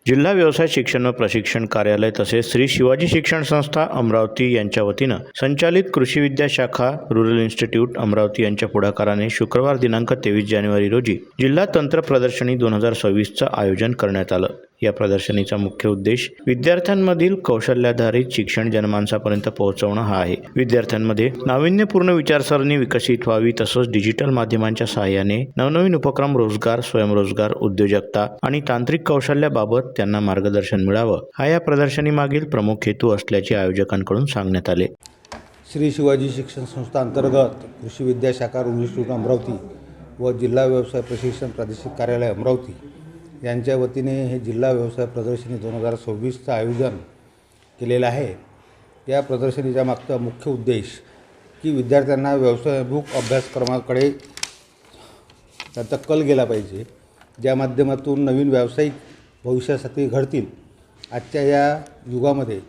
जिल्हा व्यवसाय शिक्षण व प्रशिक्षण कार्यालय तसेच श्री शिवाजी शिक्षण संस्था अमरावती यांच्या वतीनं संचालित कृषी विद्या शाखा रूरल इन्स्टिट्यूट अमरावती यांच्या पुढाकाराने शुक्रवार दिनांक 23 जानेवारी रोजी जिल्हा तंत्र प्रदर्शनी 2026चं आयोजन करण्यात आलं। या प्रदर्शनीचा मुख्य उद्देश विद्यार्थ्यांमधील कौशल्याधारित शिक्षण जनमानसापर्यंत पोहोचवणं हा आहे। विद्यार्थ्यांमध्ये नाविन्यपूर्ण विचारसरणी विकसित व्हावी तसंच डिजिटल माध्यमांच्या सहाय्याने नवनवीन उपक्रम, रोजगार, स्वयंरोजगार, उद्योजकता आणि तांत्रिक कौशल्याबाबत त्यांना मार्गदर्शन मिळावं हा या प्रदर्शनीमागील प्रमुख हेतू असल्याचे आयोजकांकडून सांगण्यात आले। श्री शिवाजी शिक्षण संस्था अंतर्गत कृषी विद्या शाखा रूरल इन्स्टिट्यूट अमरावती व जिल्हा व्यवसाय प्रशिक्षण प्रादेशिक कार्यालय अमरावती यांच्या वतीने हे जिल्हा व्यवसाय प्रदर्शनी 2026चं आयोजन केलेलं आहे। या प्रदर्शनीचा मागचा मुख्य उद्देश की विद्यार्थ्यांना व्यवसायाभिमुख अभ्यासक्रमाकडे त्यांचा कल गेला पाहिजे, ज्या माध्यमातून नवीन व्यावसायिक भविष्यासाठी घडतील। आजच्या या युगामध्ये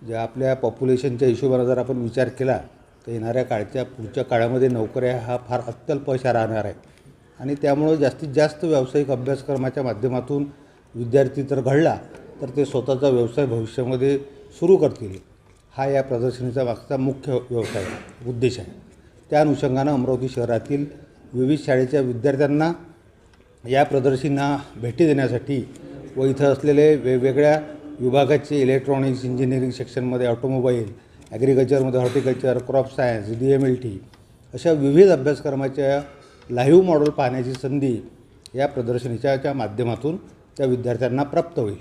ज्या आपल्या पॉप्युलेशनच्या हिशोबाने जर आपण विचार केला तर येणाऱ्या पुढच्या काळामध्ये नोकऱ्या हा फार अत्यल्प अशा राहणार आहे आणि त्यामुळे जास्तीत जास्त व्यावसायिक अभ्यासक्रमाच्या माध्यमातून विद्यार्थी जर घडला तर ते स्वतःचा व्यवसाय भविष्यामध्ये सुरू करतील। हा या प्रदर्शनीचा मागचा मुख्य उद्देश आहे। त्या अनुषंगानं अमरावती शहरातील विविध शाळेच्या विद्यार्थ्यांना या प्रदर्शनीला भेटी देण्यासाठी व इथं असलेले वेगवेगळ्या विभागाचे इलेक्ट्रॉनिक्स इंजिनिअरिंग सेक्शनमध्ये, ऑटोमोबाईल, ॲग्रिकल्चरमध्ये हॉर्टिकल्चर, क्रॉप सायन्स, DMLT अशा विविध अभ्यासक्रमाच्या लाईव्ह मॉडेल पाहण्याची संधी या प्रदर्शनीच्या माध्यमातून त्या विद्यार्थ्यांना प्राप्त होईल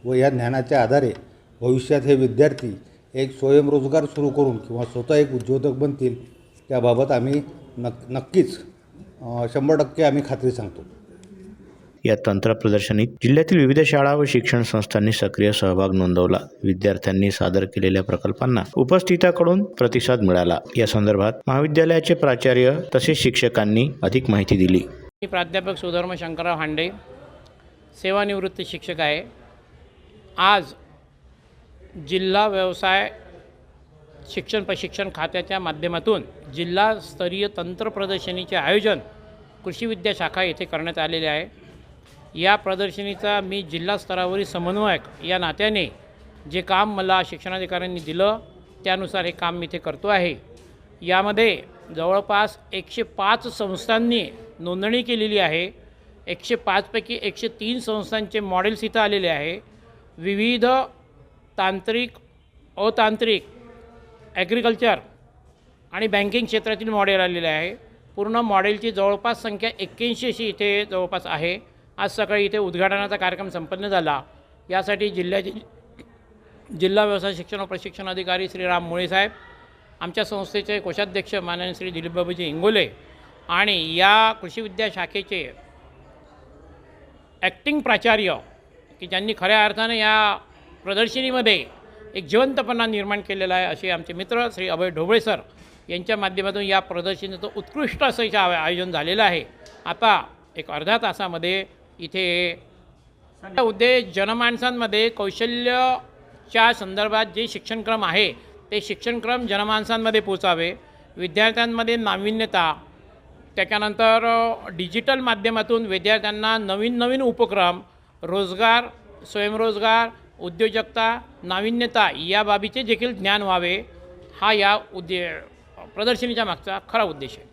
व या ज्ञानाच्या आधारे भविष्यात हे विद्यार्थी एक स्वयंरोजगार सुरू करून किंवा स्वतः एक उद्योजक बनतील त्याबाबत आम्ही नक्कीच 100% आम्ही खात्री सांगतो। या तंत्र प्रदर्शनीत जिल्ह्यातील विविध शाळा व शिक्षण संस्थांनी सक्रिय सहभाग नोंदवला। विद्यार्थ्यांनी सादर केलेल्या प्रकल्पांना उपस्थितांकडून प्रतिसाद मिळाला। या संदर्भात महाविद्यालयाचे प्राचार्य तसेच शिक्षकांनी अधिक माहिती दिली। प्राध्यापक सुधर्म शंकरराव हांडे, सेवानिवृत्त शिक्षक आहे। आज जिल्हा व्यवसाय शिक्षण प्रशिक्षण खात्याच्या माध्यमातून जिल्हास्तरीय तंत्र प्रदर्शनीचे आयोजन कृषी विद्या शाखा येथे करण्यात आलेले आहे। या प्रदर्शनीचा मी जिल्हा स्तरावरील समन्वयक या नात्याने जे काम मला शिक्षणाधिकाऱ्यांनी दिलं त्यानुसार हे काम मी इथे करतो आहे। यामध्ये जवळपास 105 संस्थांनी नोंदणी केलेली आहे। 105 पैकी 103 संस्थांचे मॉडेल्स इथं आलेले आहे। विविध तांत्रिक, अतांत्रिक, ॲग्रिकल्चर आणि बँकिंग क्षेत्रातील मॉडेल आलेले आहे। पूर्ण मॉडेलची जवळपास संख्या 81 अशी इथे जवळपास आहे। आज सकाळी इथे उद्घाटनाचा कार्यक्रम संपन्न झाला। यासाठी जिल्हा व्यवसाय शिक्षण व प्रशिक्षण अधिकारी श्री राम मुळे साहेब, आमच्या संस्थेचे कोषाध्यक्ष माननीय श्री दिलीपबाबूजी इंगोले आणि या कृषी विद्या शाखेचे ॲक्टिंग प्राचार्य की ज्यांनी खऱ्या अर्थानं या प्रदर्शनीमध्ये एक जिवंतपणा निर्माण केलेला आहे असे आमचे मित्र श्री अभय ढोबळे सर यांच्या माध्यमातून या प्रदर्शनीचं उत्कृष्ट असं आयोजन झालेलं आहे। आता एक अर्ध्या तासामध्ये इथे उद्देश जनमानसांमध्ये कौशल्याच्या संदर्भात जे शिक्षणक्रम आहे ते शिक्षणक्रम जनमानसांमध्ये पोचावे, विद्यार्थ्यांमध्ये नाविन्यता, त्याच्यानंतर डिजिटल माध्यमातून विद्यार्थ्यांना नवीन उपक्रम, रोजगार, स्वयंरोजगार, उद्योजकता, नाविन्यता या बाबीचे देखील ज्ञान व्हावे हा या प्रदर्शनीच्या मागचा खरा उद्देश आहे।